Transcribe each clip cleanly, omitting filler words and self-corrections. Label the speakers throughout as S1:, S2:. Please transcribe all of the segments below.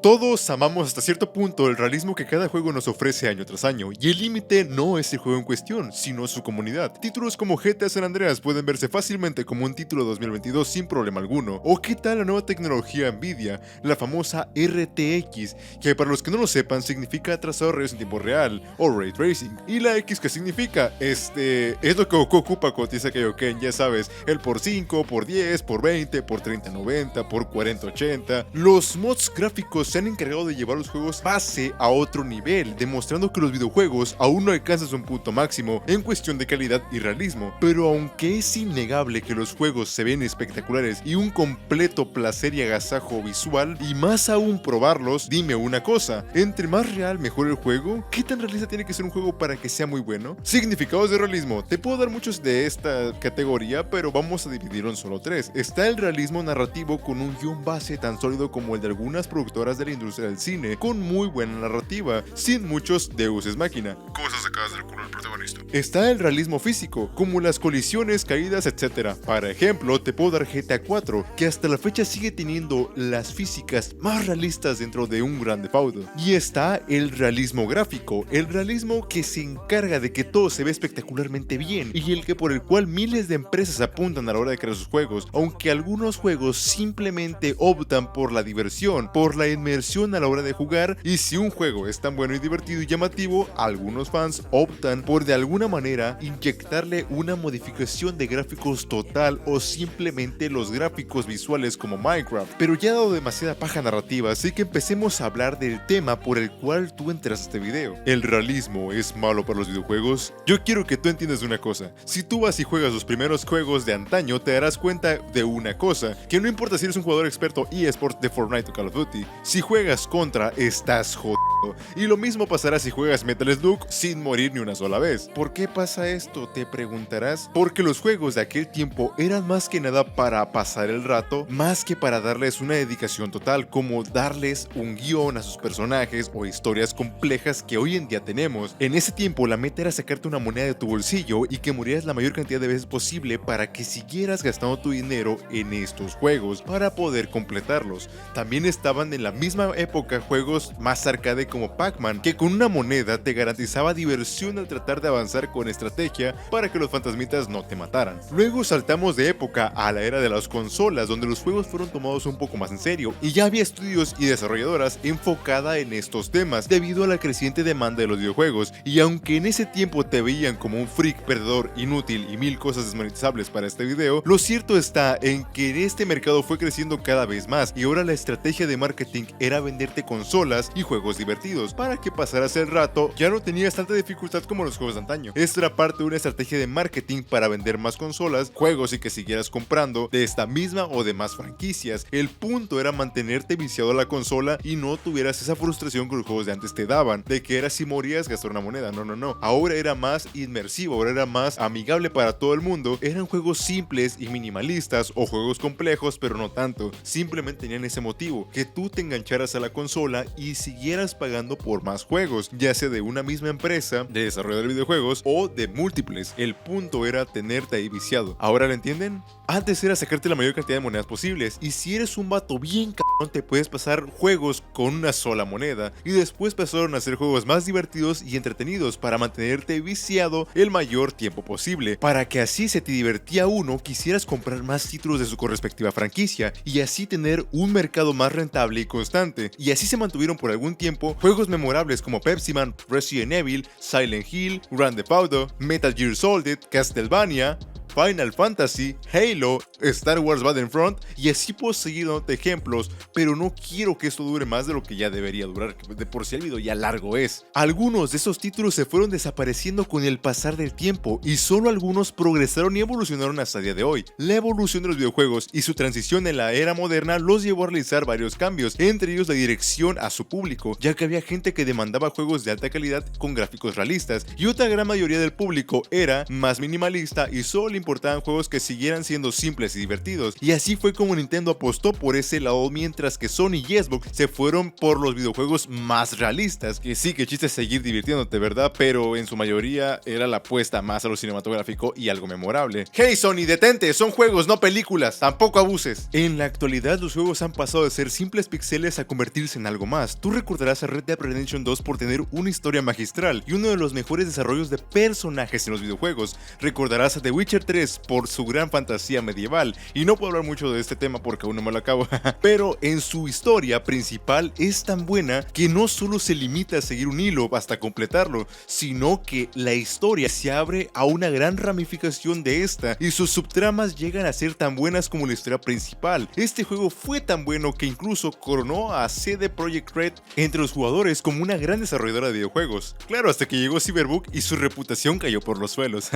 S1: Todos amamos hasta cierto punto el realismo que cada juego nos ofrece año tras año, y el límite no es el juego en cuestión, sino su comunidad. Títulos como GTA San Andreas pueden verse fácilmente como un título 2022 sin problema alguno. ¿O qué tal la nueva tecnología Nvidia, la famosa RTX, que para los que no lo sepan significa trazado de rayos en tiempo real, o Ray Tracing? ¿Y la X qué significa? Es lo que Goku ocupa cuando dice Kaioken, ya sabes, el por 5, por 10, por 20, por 3090, por 4080. Los mods gráficos se han encargado de llevar los juegos base a otro nivel, demostrando que los videojuegos aún no alcanzan su punto máximo en cuestión de calidad y realismo. Pero aunque es innegable que los juegos se ven espectaculares y un completo placer y agasajo visual, y más aún probarlos, dime una cosa, entre más real mejor el juego. ¿Qué tan realista tiene que ser un juego para que sea muy bueno? Significados de realismo, te puedo dar muchos de esta categoría, pero vamos a dividirlo en solo tres. Está el realismo narrativo con un guión base tan sólido como el de algunas productoras de la industria del cine, con muy buena narrativa, sin muchos deus ex machina, cosas sacadas del culo del protagonista. Está el realismo físico, como las colisiones, caídas, etc. Para ejemplo, te puedo dar GTA 4, que hasta la fecha sigue teniendo las físicas más realistas dentro de un Grand Theft Auto. Y está el realismo gráfico, el realismo que se encarga de que todo se ve espectacularmente bien, y el que por el cual miles de empresas apuntan a la hora de crear sus juegos, aunque algunos juegos simplemente optan por la diversión, por la inmersión a la hora de jugar, y si un juego es tan bueno y divertido y llamativo, algunos fans optan por de alguna manera inyectarle una modificación de gráficos total o simplemente los gráficos visuales como Minecraft. Pero ya he dado demasiada paja narrativa, así que empecemos a hablar del tema por el cual tú entras a este video. ¿El realismo es malo para los videojuegos? Yo quiero que tú entiendas una cosa. Si tú vas y juegas los primeros juegos de antaño, te darás cuenta de una cosa, que no importa si eres un jugador experto eSport de Fortnite o Call of Duty, si juegas contra, estás jodido. Y lo mismo pasará si juegas Metal Slug sin morir ni una sola vez. ¿Por qué pasa esto? Te preguntarás. Porque los juegos de aquel tiempo eran más que nada para pasar el rato, más que para darles una dedicación total, como darles un guión a sus personajes o historias complejas que hoy en día tenemos. En ese tiempo la meta era sacarte una moneda de tu bolsillo y que murieras la mayor cantidad de veces posible para que siguieras gastando tu dinero en estos juegos para poder completarlos. También estaban en la misma época juegos más arcade como Pac-Man, que con una moneda te garantizaba diversión al tratar de avanzar con estrategia para que los fantasmitas no te mataran. Luego saltamos de época a la era de las consolas, donde los juegos fueron tomados un poco más en serio y ya había estudios y desarrolladoras enfocada en estos temas debido a la creciente demanda de los videojuegos. Y aunque en ese tiempo te veían como un freak perdedor, inútil y mil cosas desmonetizables para este video, lo cierto está en que este mercado fue creciendo cada vez más y ahora la estrategia de marketing era venderte consolas y juegos divertidos para que pasaras el rato. Ya no tenías tanta dificultad como los juegos de antaño. Esto era parte de una estrategia de marketing para vender más consolas, juegos y que siguieras comprando de esta misma o de más franquicias. El punto era mantenerte viciado a la consola y no tuvieras esa frustración que los juegos de antes te daban, de que era si morías gastar una moneda. No. Ahora era más inmersivo, ahora era más amigable para todo el mundo. Eran juegos simples y minimalistas o juegos complejos, pero no tanto. Simplemente tenían ese motivo, que tú te engancharas a la consola y siguieras pagando por más juegos, ya sea de una misma empresa de desarrollo de videojuegos o de múltiples. El punto era tenerte ahí viciado. ¿Ahora lo entienden? Antes era sacarte la mayor cantidad de monedas posibles, y si eres un vato bien cabrón te puedes pasar juegos con una sola moneda, y después pasaron a hacer juegos más divertidos y entretenidos para mantenerte viciado el mayor tiempo posible, para que así se te divertía uno, quisieras comprar más títulos de su correspectiva franquicia y así tener un mercado más rentable y constante. Y así se mantuvieron por algún tiempo juegos memorables como Pepsi Man, Resident Evil, Silent Hill, Grand Theft Auto, Metal Gear Solid, Castlevania, Final Fantasy, Halo, Star Wars Battlefront, y así puedo seguir dándote ejemplos, pero no quiero que esto dure más de lo que ya debería durar, que de por sí el video ya largo es. Algunos de esos títulos se fueron desapareciendo con el pasar del tiempo, y solo algunos progresaron y evolucionaron hasta el día de hoy. La evolución de los videojuegos y su transición en la era moderna los llevó a realizar varios cambios, entre ellos la dirección a su público, ya que había gente que demandaba juegos de alta calidad con gráficos realistas, y otra gran mayoría del público era más minimalista y solo importaban juegos que siguieran siendo simples y divertidos, y así fue como Nintendo apostó por ese lado, mientras que Sony y Xbox se fueron por los videojuegos más realistas, que sí, que chiste es seguir divirtiéndote, ¿verdad? Pero en su mayoría era la apuesta más a lo cinematográfico y algo memorable. Hey Sony, detente, son juegos, no películas, tampoco abuses. En la actualidad los juegos han pasado de ser simples pixeles a convertirse en algo más. Tú recordarás a Red Dead Redemption 2 por tener una historia magistral y uno de los mejores desarrollos de personajes en los videojuegos. Recordarás a The Witcher 3 por su gran fantasía medieval, y no puedo hablar mucho de este tema porque aún no me lo acabo, pero en su historia principal es tan buena que no solo se limita a seguir un hilo hasta completarlo, sino que la historia se abre a una gran ramificación de esta y sus subtramas llegan a ser tan buenas como la historia principal. Este juego fue tan bueno que incluso coronó a CD Projekt Red entre los jugadores como una gran desarrolladora de videojuegos. Claro, hasta que llegó Cyberpunk y su reputación cayó por los suelos.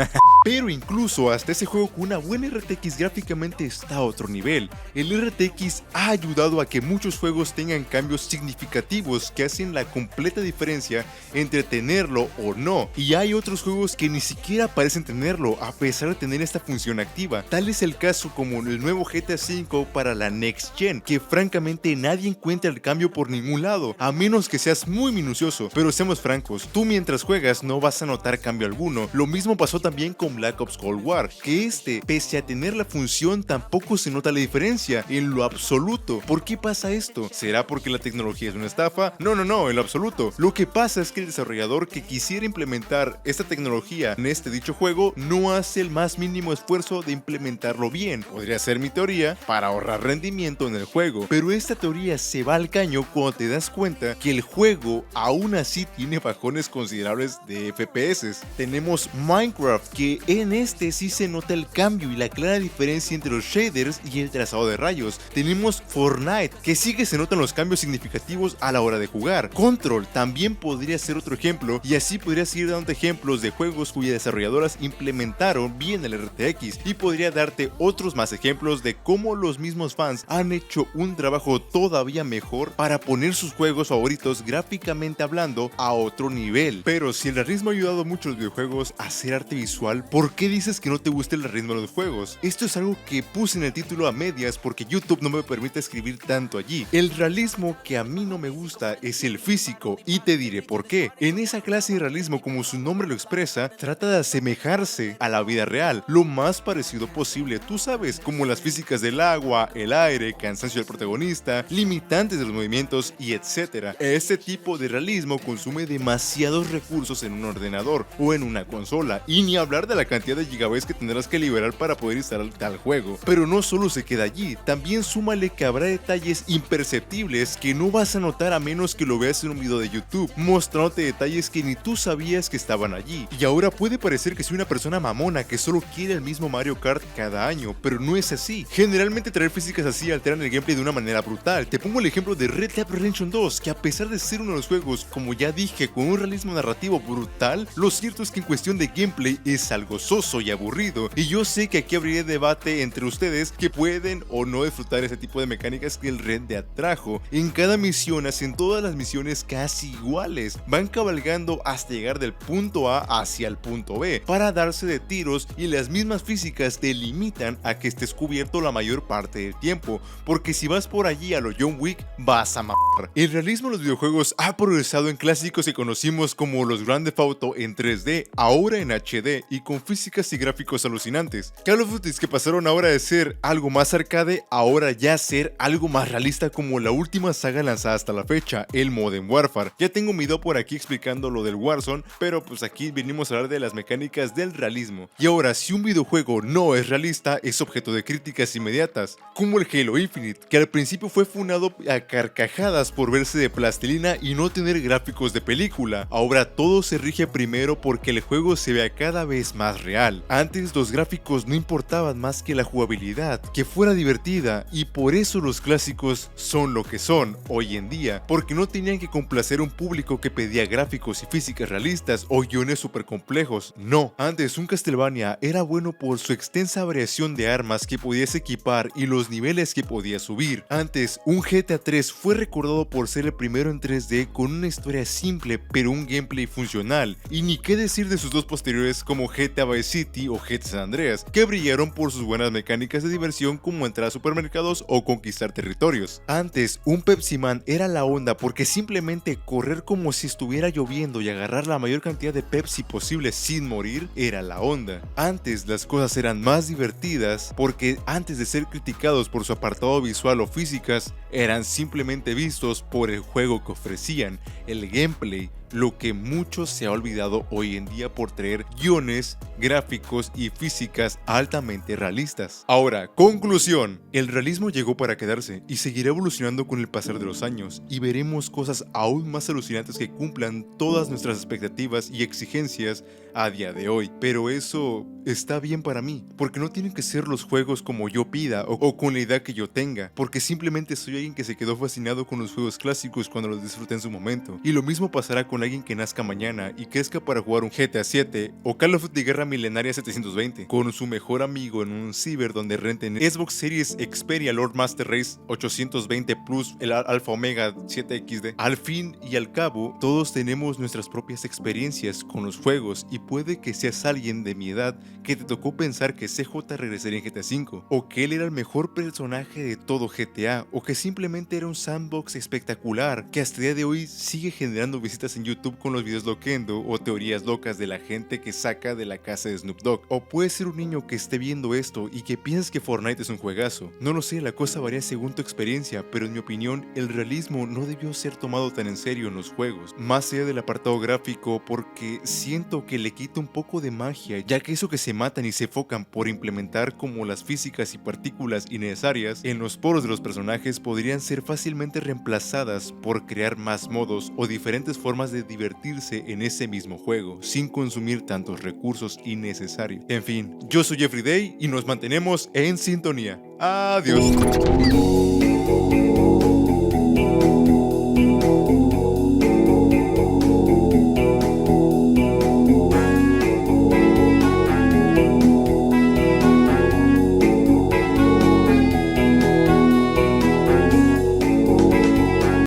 S1: Pero incluso hasta ese juego con una buena RTX gráficamente está a otro nivel. El RTX ha ayudado a que muchos juegos tengan cambios significativos que hacen la completa diferencia entre tenerlo o no, y hay otros juegos que ni siquiera parecen tenerlo a pesar de tener esta función activa. Tal es el caso como el nuevo GTA V para la Next Gen, que francamente nadie encuentra el cambio por ningún lado, a menos que seas muy minucioso. Pero seamos francos, tú mientras juegas no vas a notar cambio alguno. Lo mismo pasó también con Black Ops Cold War, que pese a tener la función, tampoco se nota la diferencia en lo absoluto. ¿Por qué pasa esto? ¿Será porque la tecnología es una estafa? No, en lo absoluto. Lo que pasa es que el desarrollador que quisiera implementar esta tecnología en dicho juego no hace el más mínimo esfuerzo de implementarlo bien. Podría ser mi teoría para ahorrar rendimiento en el juego, pero esta teoría se va al caño cuando te das cuenta que el juego aún así tiene bajones considerables de FPS. Tenemos Minecraft, que en sí se nota el cambio y la clara diferencia entre los shaders y el trazado de rayos. Tenemos Fortnite, que sí que se notan los cambios significativos a la hora de jugar. Control también podría ser otro ejemplo, y así podría seguir dando ejemplos de juegos cuyas desarrolladoras implementaron bien el RTX, y podría darte otros más ejemplos de cómo los mismos fans han hecho un trabajo todavía mejor para poner sus juegos favoritos gráficamente hablando a otro nivel. Pero si el realismo ha ayudado mucho a los videojuegos a hacer arte visual, ¿por qué dices que no te gusta el realismo de los juegos? Esto es algo que puse en el título a medias porque YouTube no me permite escribir tanto allí. El realismo que a mí no me gusta es el físico, y te diré por qué. En esa clase de realismo, como su nombre lo expresa, trata de asemejarse a la vida real, lo más parecido posible, tú sabes, como las físicas del agua, el aire, cansancio del protagonista, limitantes de los movimientos y etc. Este tipo de realismo consume demasiados recursos en un ordenador o en una consola, y ni hablar de la cantidad de gigabytes que tendrás que liberar para poder instalar tal juego. Pero no solo se queda allí, también súmale que habrá detalles imperceptibles que no vas a notar a menos que lo veas en un video de YouTube, mostrándote detalles que ni tú sabías que estaban allí. Y ahora puede parecer que soy una persona mamona que solo quiere el mismo Mario Kart cada año, pero no es así. Generalmente traer físicas así alteran el gameplay de una manera brutal. Te pongo el ejemplo de Red Dead Redemption 2, que a pesar de ser uno de los juegos, como ya dije, con un realismo narrativo brutal, lo cierto es que en cuestión de gameplay es algo soso y aburrido, y yo sé que aquí habría debate entre ustedes que pueden o no disfrutar ese tipo de mecánicas que el Red Dead trajo. En cada misión hacen todas las misiones casi iguales, van cabalgando hasta llegar del punto A hacia el punto B para darse de tiros, y las mismas físicas te limitan a que estés cubierto la mayor parte del tiempo, porque si vas por allí a lo John Wick vas a matar. El realismo de los videojuegos ha progresado en clásicos que conocimos como los Grand Theft Auto en 3D, ahora en HD y con físicas y gráficos alucinantes. Call of Duty que pasaron ahora de ser algo más arcade, ahora ya ser algo más realista, como la última saga lanzada hasta la fecha, el Modern Warfare. Ya tengo un video por aquí explicando lo del Warzone, pero pues aquí venimos a hablar de las mecánicas del realismo. Y ahora, si un videojuego no es realista, es objeto de críticas inmediatas, como el Halo Infinite, que al principio fue funado a carcajadas por verse de plastilina y no tener gráficos de película. Ahora todo se rige primero porque el juego se vea cada vez más real. Antes los gráficos no importaban más que la jugabilidad, que fuera divertida, y por eso los clásicos son lo que son hoy en día, porque no tenían que complacer a un público que pedía gráficos y físicas realistas o guiones super complejos. No, antes un Castlevania era bueno por su extensa variación de armas que podías equipar y los niveles que podías subir. Antes un GTA 3 fue recordado por ser el primero en 3D con una historia simple pero un gameplay funcional, y ni qué decir de sus dos posteriores como GTA GTA Vice City o GTA San Andreas, que brillaron por sus buenas mecánicas de diversión como entrar a supermercados o conquistar territorios. Antes, un Pepsi Man era la onda porque simplemente correr como si estuviera lloviendo y agarrar la mayor cantidad de Pepsi posible sin morir era la onda. Antes las cosas eran más divertidas porque antes de ser criticados por su apartado visual o físicas, eran simplemente vistos por el juego que ofrecían, el gameplay, lo que mucho se ha olvidado hoy en día por traer guiones, gráficos y físicas altamente realistas. Ahora, conclusión, el realismo llegó para quedarse y seguirá evolucionando con el pasar de los años y veremos cosas aún más alucinantes que cumplan todas nuestras expectativas y exigencias a día de hoy. Pero eso está bien para mí, porque no tienen que ser los juegos como yo pida o con la idea que yo tenga, porque simplemente soy alguien que se quedó fascinado con los juegos clásicos cuando los disfruté en su momento. Y lo mismo pasará con alguien que nazca mañana y crezca para jugar un GTA 7 o Call of Duty Guerra Milenaria 720 con su mejor amigo en un ciber donde renten Xbox Series Xperia Lord Master Race 820 Plus, el Alpha Omega 7XD. Al fin y al cabo, todos tenemos nuestras propias experiencias con los juegos y puede que seas alguien de mi edad que te tocó pensar que CJ regresaría en GTA V o que él era el mejor personaje de todo GTA o que simplemente era un sandbox espectacular que hasta el día de hoy sigue generando visitas en YouTube con los videos loquendo o teorías locas de la gente que saca de la casa de Snoop Dogg. O puede ser un niño que esté viendo esto y que piensas que Fortnite es un juegazo. No lo sé, la cosa varía según tu experiencia, pero en mi opinión el realismo no debió ser tomado tan en serio en los juegos, más allá del apartado gráfico, porque siento que le quita un poco de magia, ya que eso que se matan y se enfocan por implementar como las físicas y partículas innecesarias en los poros de los personajes podrían ser fácilmente reemplazadas por crear más modos o diferentes formas de divertirse en ese mismo juego, sin consumir tantos recursos innecesarios. En fin, yo soy Jeffrey Day y nos mantenemos en sintonía. Adiós.